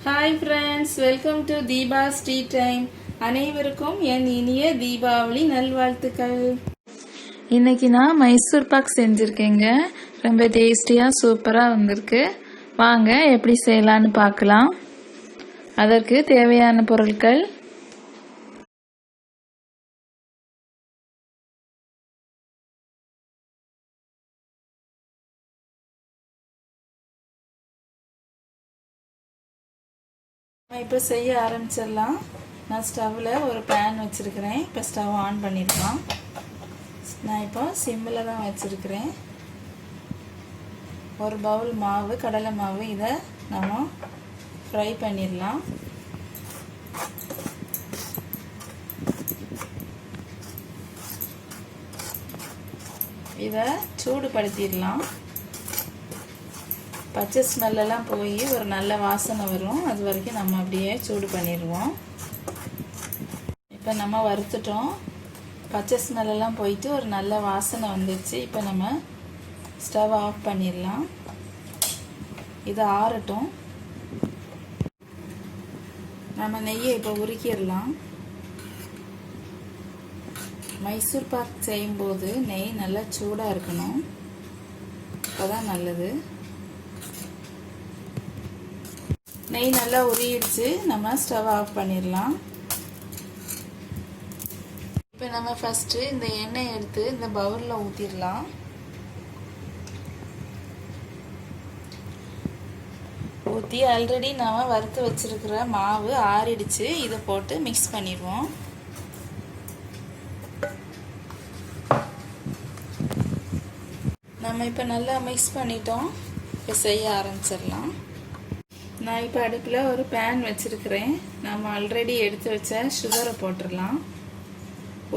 Hi friends, welcome to Deepa's Tea Time. அனைவருக்கும் என் இனிய தீபாவளி நல்வாழ்த்துக்கள். இன்னைக்கு நான் மைசூர் பாக் செஞ்சிருக்கேங்க. ரொம்ப டேஸ்டியா சூப்பரா வந்திருக்கு. வாங்க எப்படி செய்யலாம்னு பார்க்கலாம். அதற்கு தேவையான பொருட்கள்: இப்போ செய்ய ஆரம்பிச்சிடலாம். நான் ஸ்டவ்வில் ஒரு பேன் வச்சுருக்கிறேன். இப்போ ஸ்டவ் ஆன் பண்ணிடலாம். நான் இப்போ சிம்மில் தான் வச்சுருக்கிறேன். ஒரு பவுல் மாவு, கடலை மாவு, இதை நம்ம ஃப்ரை பண்ணிடலாம். இதை சூடுபடுத்திடலாம். பச்சை ஸ்மெல்லாம் போய் ஒரு நல்ல வாசனை வரும். அது வரைக்கும் நம்ம அப்படியே சூடு பண்ணிடுவோம். இப்போ நம்ம வறுத்துட்டோம். பச்சை ஸ்மெல்லாம் போயிட்டு ஒரு நல்ல வாசனை வந்துடுச்சு. இப்போ நம்ம ஸ்டவ் ஆஃப் பண்ணிடலாம். இது ஆறட்டும். நம்ம நெய்யை இப்போ உருக்கிடலாம். மைசூர் பாக் செய்யும்போது நெய் நல்லா சூடாக இருக்கணும். அப்போதான் நல்லது. நெய் நல்லா உருகிடுச்சு. நம்ம ஸ்டவ் ஆஃப் பண்ணிடலாம். இப்போ நம்ம ஃபஸ்ட்டு இந்த எண்ணெய் எடுத்து இந்த பவுலில் ஊற்றிடலாம். ஊற்றி ஆல்ரெடி நாம் வறுத்து வச்சுருக்கிற மாவு ஆறிடுச்சு. இதை போட்டு மிக்ஸ் பண்ணிடுவோம். நம்ம இப்போ நல்லா மிக்ஸ் பண்ணிட்டோம். இப்போ செய்ய ஆரம்பிச்சிடலாம். நான் இப்போ அடுப்பில் ஒரு பேன் வச்சுருக்கிறேன். நம்ம ஆல்ரெடி எடுத்து வச்ச சுகரை போட்டுடலாம்.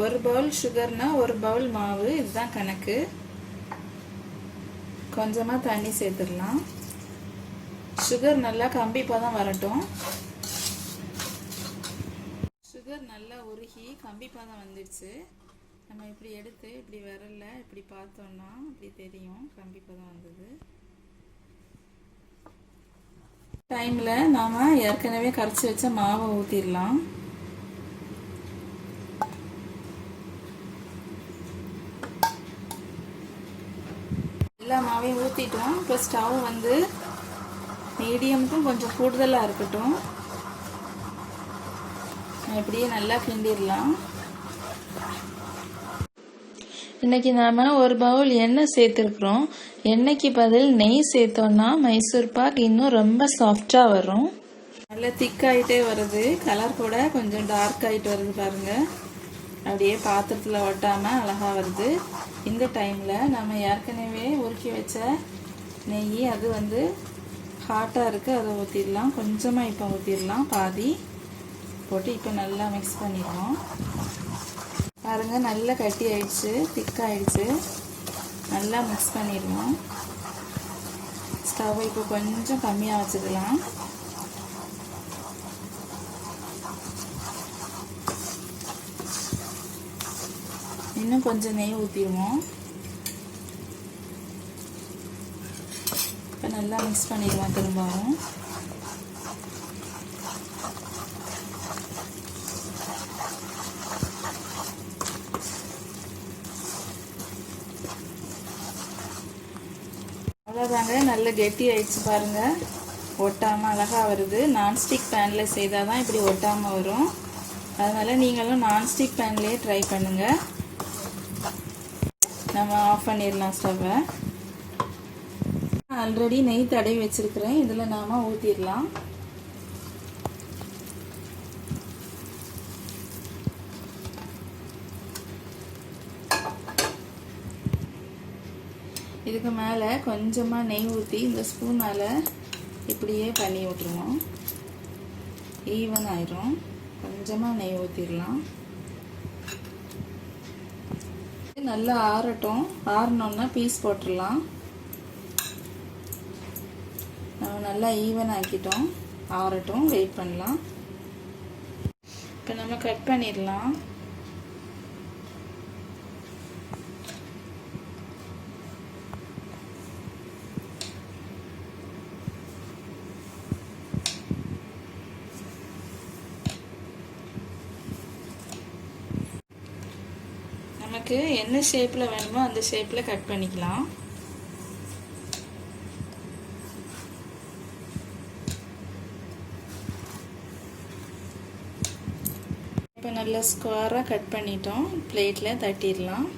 ஒரு பவுல் சுகர்னால் ஒரு பவுல் மாவு, இதுதான் கணக்கு. கொஞ்சமாக தண்ணி சேர்த்துடலாம். சுகர் நல்லா கம்பி பதம் வரட்டும். சுகர் நல்லா உருகி கம்பி பதம் வந்துடுச்சு. நம்ம இப்படி எடுத்து இப்படி வரல இப்படி பார்த்தோன்னா இப்படி தெரியும் கம்பி பதம் வந்தது. டைமில் நாம் ஏற்கனவே கரைச்சி வச்ச மாவை ஊற்றிடலாம். எல்லா மாவையும் ஊற்றிட்டோம். இப்போ ஸ்டவ் வந்து மீடியமுக்கும் கொஞ்சம் கூடுதலாக இருக்கட்டும். இப்படியே நல்லா கிண்டிடலாம். இன்றைக்கி நாம் ஒரு பவுல் எண்ணெய் சேர்த்துருக்குறோம். எண்ணெய்க்கு பதில் நெய் சேர்த்தோன்னா மைசூர் பாக் இன்னும் ரொம்ப சாஃப்டாக வரும். நல்லா திக்காகிட்டே வருது. கலர் கூட கொஞ்சம் டார்க் ஆகிட்டு வருது பாருங்கள். அப்படியே பாத்திரத்தில் ஒட்டாமல் அழகாக வருது. இந்த டைமில் நம்ம ஏற்கனவே உருக்கி வச்ச நெய் அது வந்து ஹாட்டாக இருக்குது. அதை ஊற்றிடலாம். கொஞ்சமாக இப்போ ஊற்றிடலாம். பாதி போட்டு இப்போ நல்லா மிக்ஸ் பண்ணிடுவோம். பாருங்கள் நல்லா கட்டி ஆயிடுச்சு, திக்காயிடுச்சு. நல்லா மிக்ஸ் பண்ணிடுவோம். ஸ்டவ்வை இப்போ கொஞ்சம் கம்மியாக வச்சுக்கலாம். இன்னும் கொஞ்சம் நெய் ஊற்றிடுவோம். இப்போ நல்லா மிக்ஸ் பண்ணிடுவோம் திரும்பவும். அவ்வளோதாங்க, நல்ல கெட்டி ஆயிடுச்சு பாருங்கள். ஒட்டாமல் அழகாக வருது. நான்ஸ்டிக் பேனில் செய்தால் தான் இப்படி ஒட்டாமல் வரும். அதனால் நீங்களும் நான்ஸ்டிக் பேன்லேயே ட்ரை பண்ணுங்கள். நம்ம ஆஃப் பண்ணிடலாம் ஸ்டவ்வை. ஆல்ரெடி நெய் தடவி வச்சுருக்கிறேன். இதில் நாம் ஊற்றிடலாம். இதுக்கு மேலே கொஞ்சமாக நெய் ஊற்றி இந்த ஸ்பூனால் இப்படியே பண்ணி விட்டுருவோம். ஈவன் ஆயிரும். கொஞ்சமாக நெய் ஊற்றிடலாம். நல்லா ஆறட்டும். ஆறினோன்னா பீஸ் போட்டுடலாம். நம்ம நல்லா ஈவன் ஆக்கிட்டோம். ஆறட்டும், வெயிட் பண்ணலாம். இப்போ நம்ம கட் பண்ணிடலாம். நமக்கு என்ன ஷேப்பில் வேணுமோ அந்த ஷேப்பில் கட் பண்ணிக்கலாம். இப்போ நல்லா ஸ்கொயராக கட் பண்ணிட்டோம். பிளேட்டில் தட்டிடலாம்.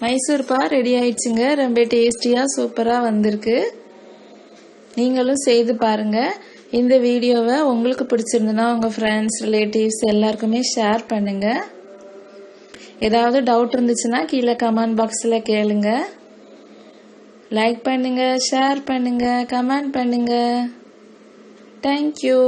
மைசூர் பாக் ரெடி ஆயிடுச்சுங்க. ரொம்ப டேஸ்டியாக சூப்பராக வந்திருக்கு. நீங்களும் செய்து பாருங்கள். இந்த வீடியோவை உங்களுக்கு பிடிச்சிருந்துன்னா உங்கள் ஃப்ரெண்ட்ஸ் ரிலேட்டிவ்ஸ் எல்லாருக்குமே ஷேர் பண்ணுங்கள். ஏதாவது டவுட் இருந்துச்சுன்னா கீழே கமெண்ட் பாக்ஸில் கேளுங்க. லைக் பண்ணுங்கள், ஷேர் பண்ணுங்கள், கமெண்ட் பண்ணுங்கள். தேங்க்யூ.